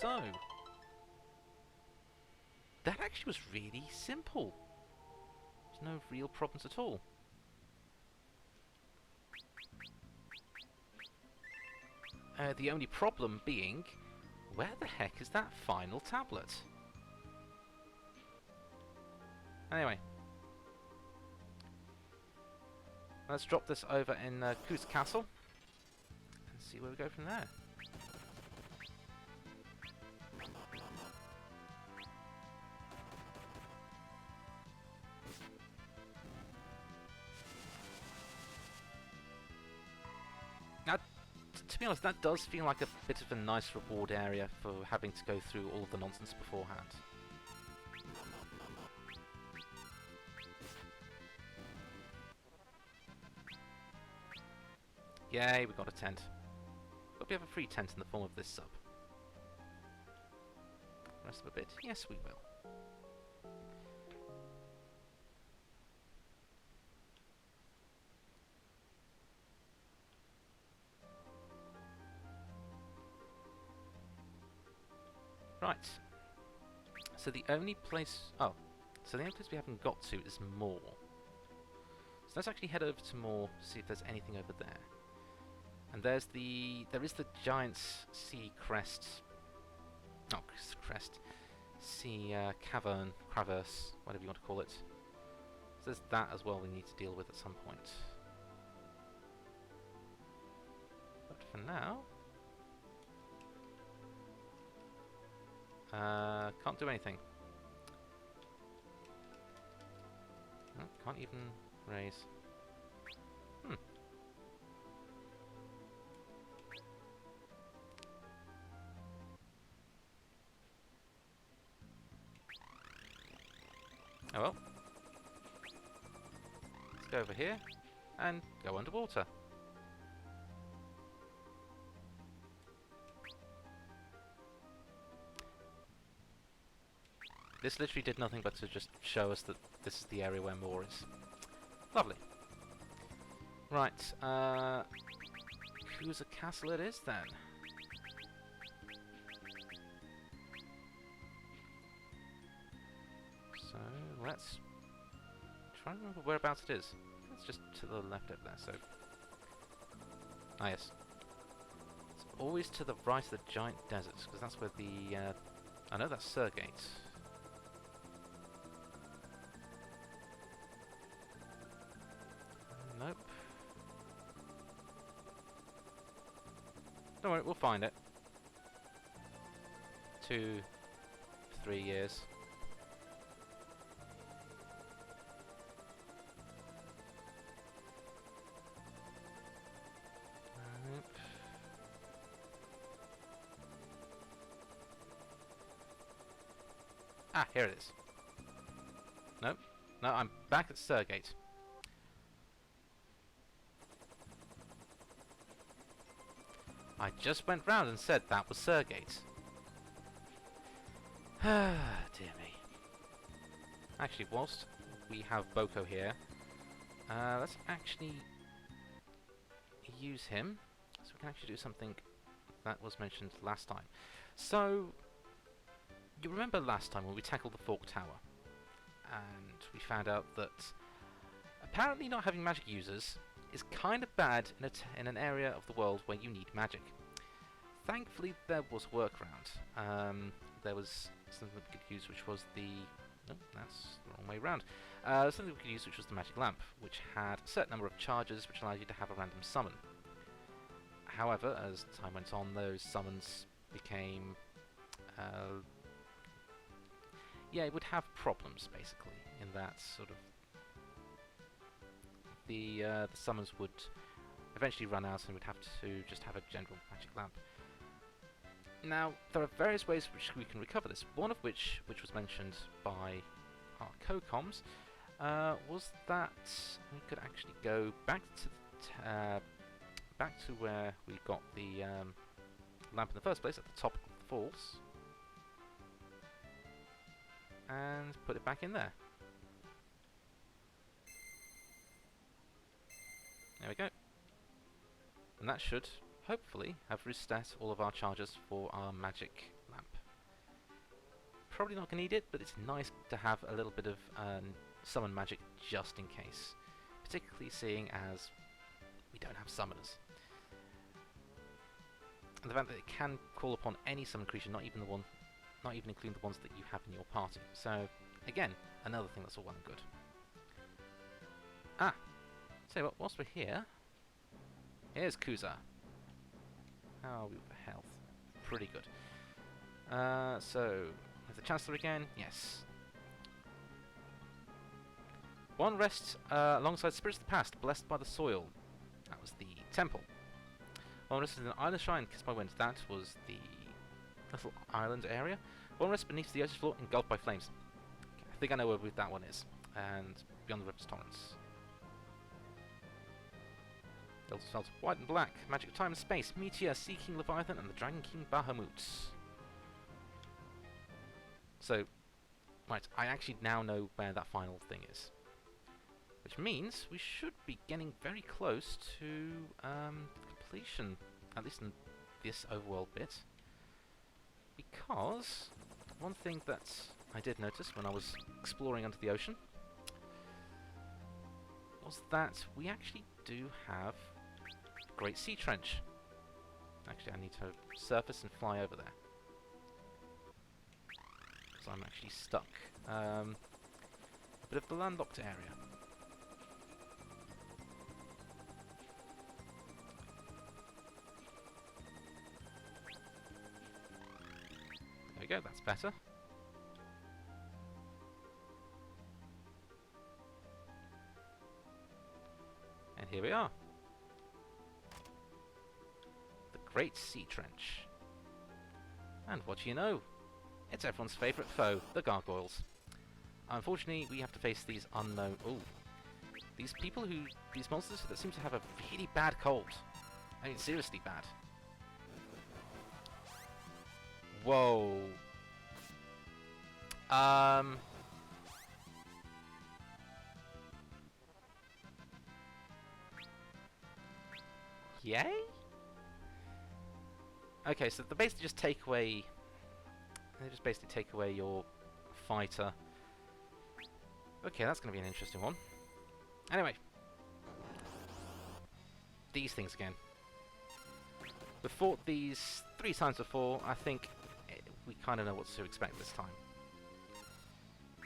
so. That actually was really simple. There's no real problems at all. The only problem being, where the heck is that final tablet? Anyway. Let's drop this over in Coos Castle and see where we go from there. Now, to be honest, that does feel like a bit of a nice reward area for having to go through all of the nonsense beforehand. Yay, we got a tent. But we have a free tent in the form of this sub. Rest of a bit? Yes, we will. Right. So the only place... Oh. So the only place we haven't got to is Moor. So let's actually head over to Moor, see if there's anything over there. And there is the giant sea crest... Oh, crest. Sea cavern, traverse, whatever you want to call it. So there's that as well we need to deal with at some point. But for now... can't do anything. Oh, can't even raise. Hmm. Oh well. Let's go over here and go underwater. This literally did nothing but to just show us that this is the area where Moor is. Lovely. Right, whose a castle it is then? So, let's try and remember whereabouts it is. It's just to the left over there, so... Ah yes. It's always to the right of the giant deserts, because that's where the... I know that's Surgate. Nope. Don't worry, we'll find it. 2, 3 years. Nope. Ah, here it is. Nope. No, I'm back at Surgate. I just went round and said that was Surgate. Ah, dear me. Actually, whilst we have Boko here, let's actually use him, so we can actually do something that was mentioned last time. So, you remember last time when we tackled the Fork Tower, and we found out that apparently not having magic users is kind of bad in an area of the world where you need magic. Thankfully, there was a workaround. There was something that we could use, which was the... No, that's the wrong way around. Something we could use, which was the magic lamp, which had a certain number of charges, which allowed you to have a random summon. However, as time went on, those summons became... yeah, it would have problems, basically, in that sort of... The summons would eventually run out and we'd have to just have a general magic lamp. Now, there are various ways which we can recover this, one of which was mentioned by our co-coms, was that we could actually go back to where we got the lamp in the first place, at the top of the falls, and put it back in there. There we go. And that should, hopefully, have reset all of our charges for our magic lamp. probably not going to need it, but it's nice to have a little bit of summon magic just in case. Particularly seeing as we don't have summoners. And the fact that it can call upon any summon creature, not even including the ones that you have in your party. So, again, another thing that's all well and good. Ah! So what, whilst we're here, here's Kuza. How are we with health? Pretty good. So, with the Chancellor again, yes. One rests alongside Spirits of the Past, blessed by the soil. That was the temple. One rests in an island shrine, kissed by wind. That was the little island area. One rests beneath the ocean floor, engulfed by flames. Okay, I think I know where that one is. And beyond the river's torrents. Delta spells white and black, magic of time and space, Meteor, Sea King Leviathan, and the Dragon King Bahamut. So, right, I actually now know where that final thing is. Which means we should be getting very close to completion, at least in this overworld bit. Because one thing that I did notice when I was exploring under the ocean was that we actually do have a Great Sea Trench. Actually, I need to surface and fly over there. Because I'm actually stuck. A bit of the landlocked area. There we go, that's better. And here we are. The Great Sea Trench. And what do you know? It's everyone's favourite foe, the gargoyles. Unfortunately, we have to face these unknown... Ooh. These monsters that seem to have a really bad cold. I mean, seriously bad. Whoa. Yay? Okay, so they basically just take away... They just basically take away your fighter. Okay, that's going to be an interesting one. Anyway. These things again. We've fought these 3 times before. I think we kind of know what to expect this time.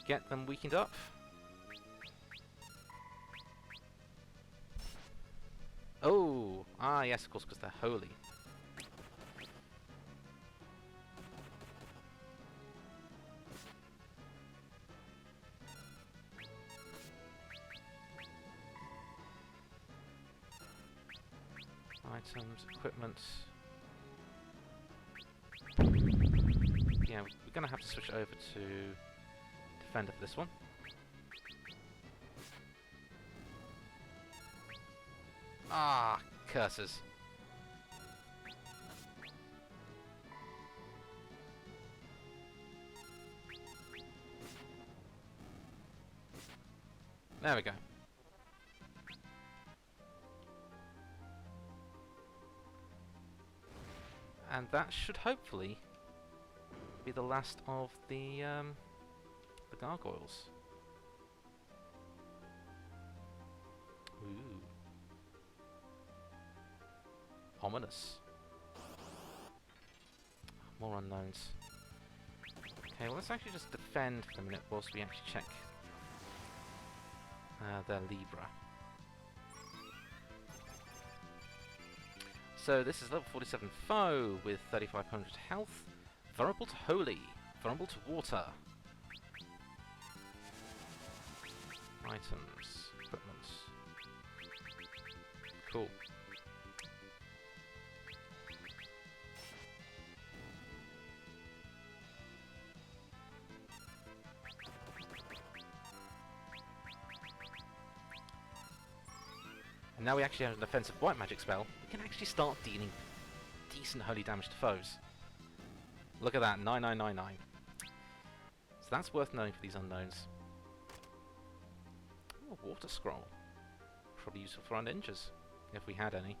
Get them weakened up. Oh! Ah, yes, of course, because they're holy. Items, equipment. Yeah, we're going to have to switch over to Defender for this one. Ah, curses. There we go. And that should hopefully be the last of the gargoyles. Ooh. Ominous. More unknowns. Okay, well let's actually just defend for a minute whilst we actually check their Libra. So this is level 47 foe with 3500 health. Vulnerable to holy. Vulnerable to water. Items. Equipment. Cool. And now we actually have an offensive white magic spell. We can actually start dealing decent holy damage to foes. Look at that, 9999. So that's worth knowing for these unknowns. Oh, a water scroll. Probably useful for our ninjas, if we had any.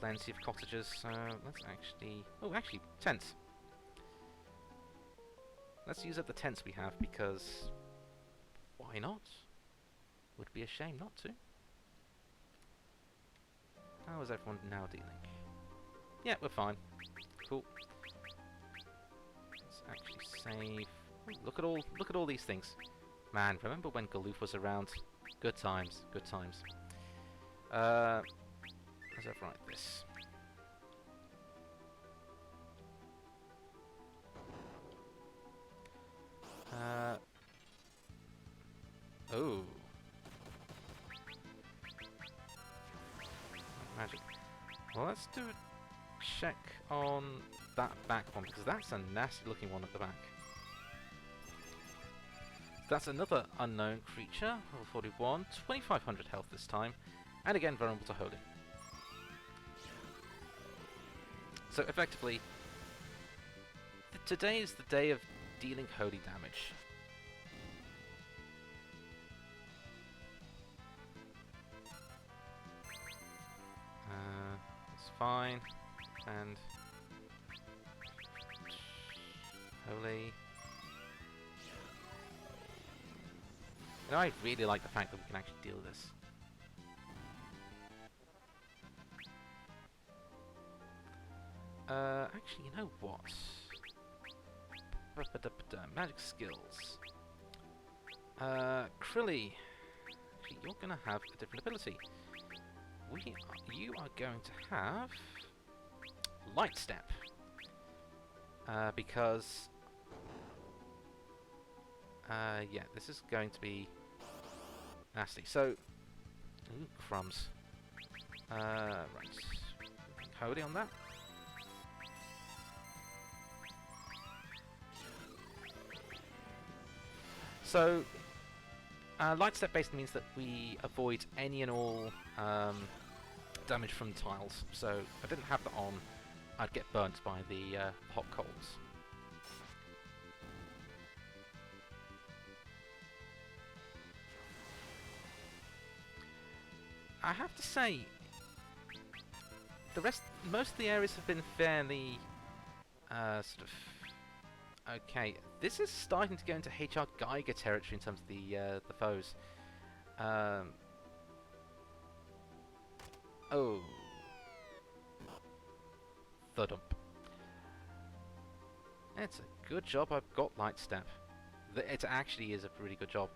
plenty of cottages, so let's actually... Oh, actually, tents. Let's use up the tents we have, because... why not? Would be a shame not to. How is everyone now dealing? Yeah, we're fine. Cool. Let's actually save... Ooh, look at all these things. Man, remember when Galoof was around? Good times, good times. Let's overwrite this. Oh. Magic. Well, let's do a check on that back one, because that's a nasty looking one at the back. That's another unknown creature, level 41, 2500 health this time, and again vulnerable to holy. So effectively, today is the day of dealing holy damage. That's fine, and holy. You know, I really like the fact that we can actually deal with this. Actually, you know what? Magic skills. Krilly. Actually, you're gonna have a different ability. You are going to have Light Step. Because yeah, this is going to be nasty. So, ooh, crumbs. Right. Holy on that. So, Light Step basically means that we avoid any and all damage from tiles. So, if I didn't have that on, I'd get burnt by the hot coals. I have to say, most of the areas have been fairly sort of okay. This is starting to go into HR Geiger territory in terms of the foes. Oh, thudump. It's a good job I've got Light Step. It actually is a really good job.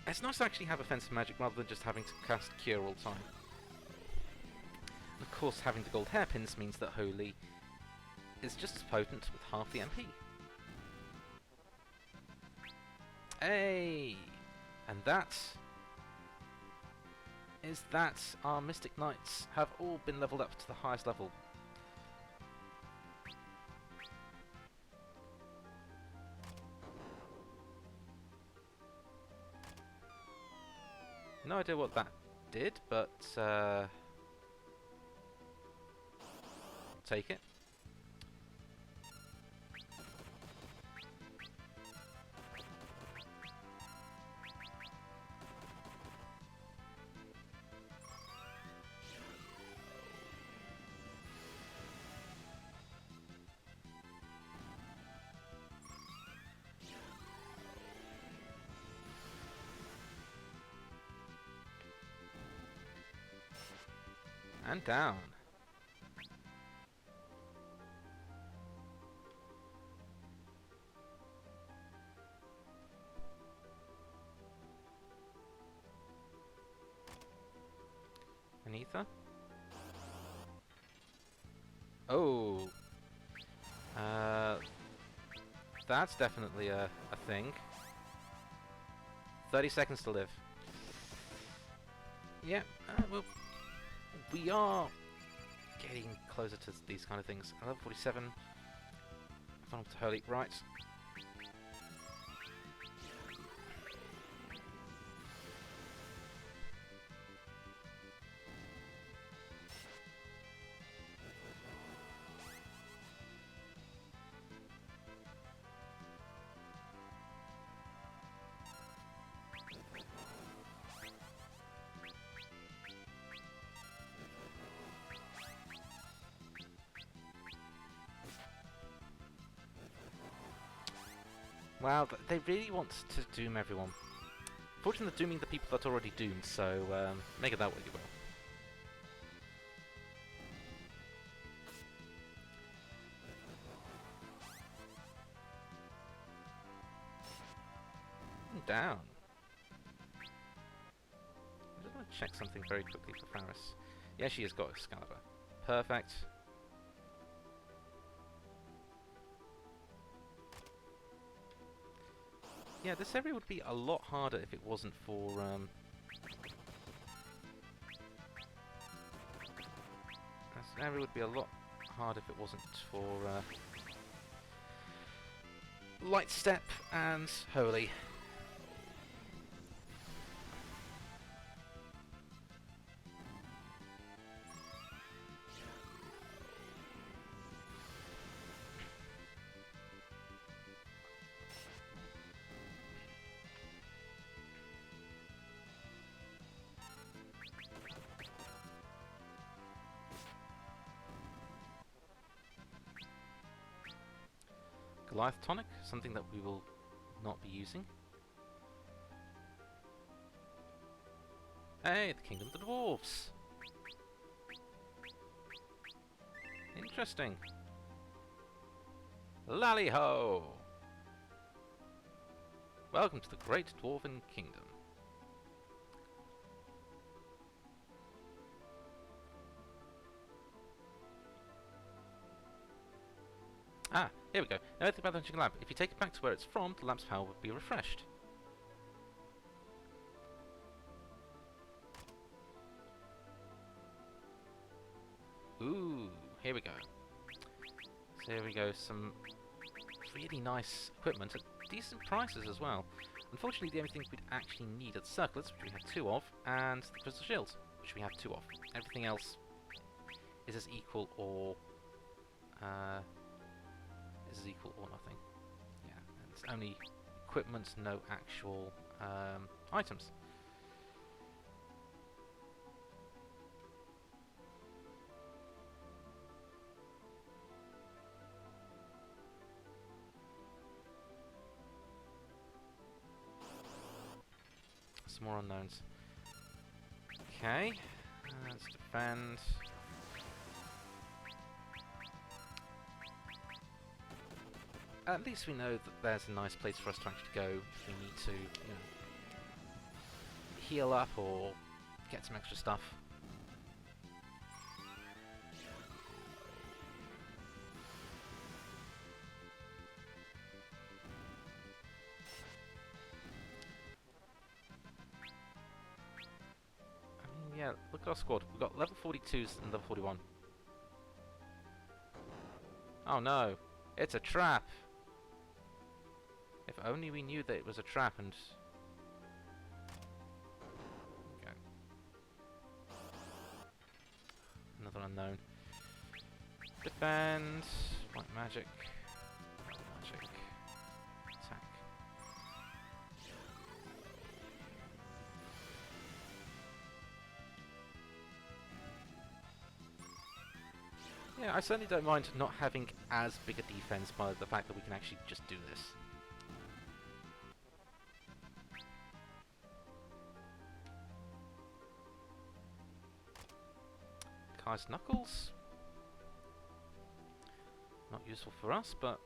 It's nice to actually have offensive magic rather than just having to cast Cure all the time. And of course, having the gold hairpins means that Holy is just as potent with half the MP. Hey! And that is that our Mystic Knights have all been leveled up to the highest level. No idea what that did, but take it. And down. An ether? Oh. That's definitely a thing. 30 seconds to live. Yeah, well, we are getting closer to these kind of things. Level 47. Funnel to Holy, right. Wow, they really want to doom everyone. Fortunately, they're dooming the people that are already doomed, so make it that way you will. Down. I just want to check something very quickly for Faris. Yeah, she has got Excalibur. Perfect. Yeah, this area would be a lot harder if it wasn't for this area would be a lot harder if it wasn't for Light Step and Holy. Goliath Tonic, something that we will not be using. Hey, the Kingdom of the Dwarves! Interesting. Lally-ho! Welcome to the Great Dwarven Kingdom. Ah, here we go. Now think about the hunting lamp. If you take it back to where it's from, the lamp's power would be refreshed. Ooh, here we go. So here we go, some really nice equipment at decent prices as well. Unfortunately, the only thing we'd actually need are the circlets, which we have 2 of, and the crystal shields, which we have 2 of. Everything else is as equal or nothing. Yeah, and it's only equipment, no actual items. Some more unknowns. Okay, let's defend. At least we know that there's a nice place for us to actually go if we need to, you know, heal up or get some extra stuff. I mean, yeah, look at our squad. We've got level 42s and level 41. Oh no, it's a trap! If only we knew that it was a trap and... Okay. Another unknown. Defend. White magic. White magic. Attack. Yeah, I certainly don't mind not having as big a defense by the fact that we can actually just do this. Kai's Knuckles. Not useful for us, but...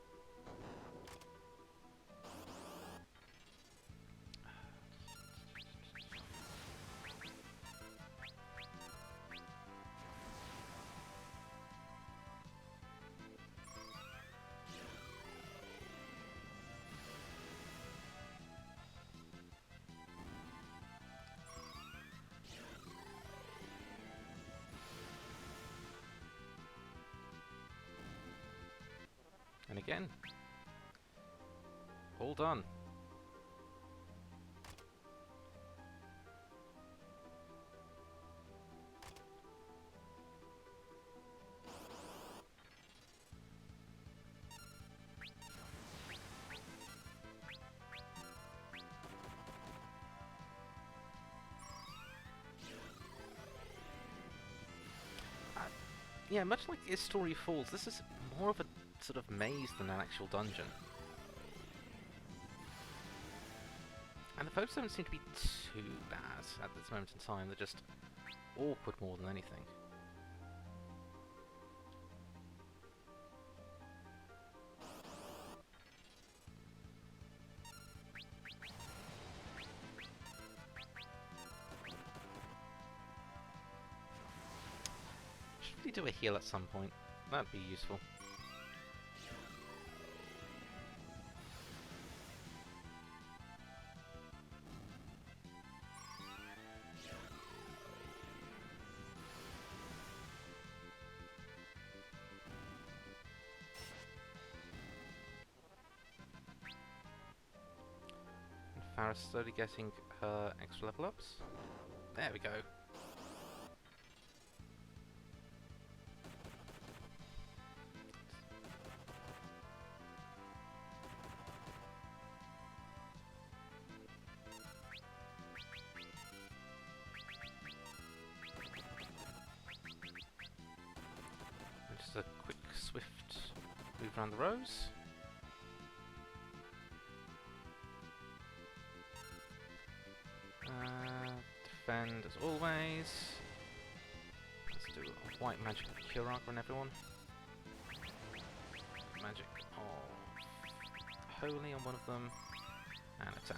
And again, all done. Yeah, much like His Story Falls, this is more of a sort of maze than an actual dungeon. And the photos don't seem to be too bad at this moment in time. They're just awkward more than anything. Should we do a heal at some point? That'd be useful. Farah's slowly getting her extra level ups. There we go. Just a quick, swift move around the rows. Defend as always. Let's do a white magic of Cure on everyone. Magic of Holy on one of them. And attack.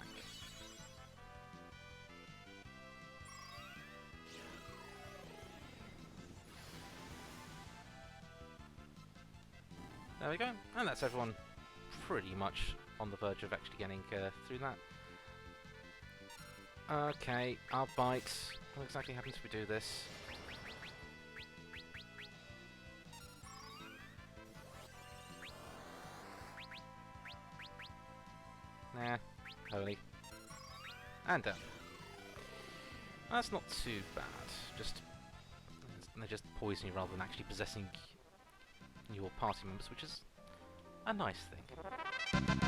There we go. And that's everyone pretty much on the verge of actually getting through that. Okay, I'll bite. What exactly happens if we do this? Nah, holy. And done. That's not too bad. They're just poison you rather than actually possessing your party members, which is a nice thing.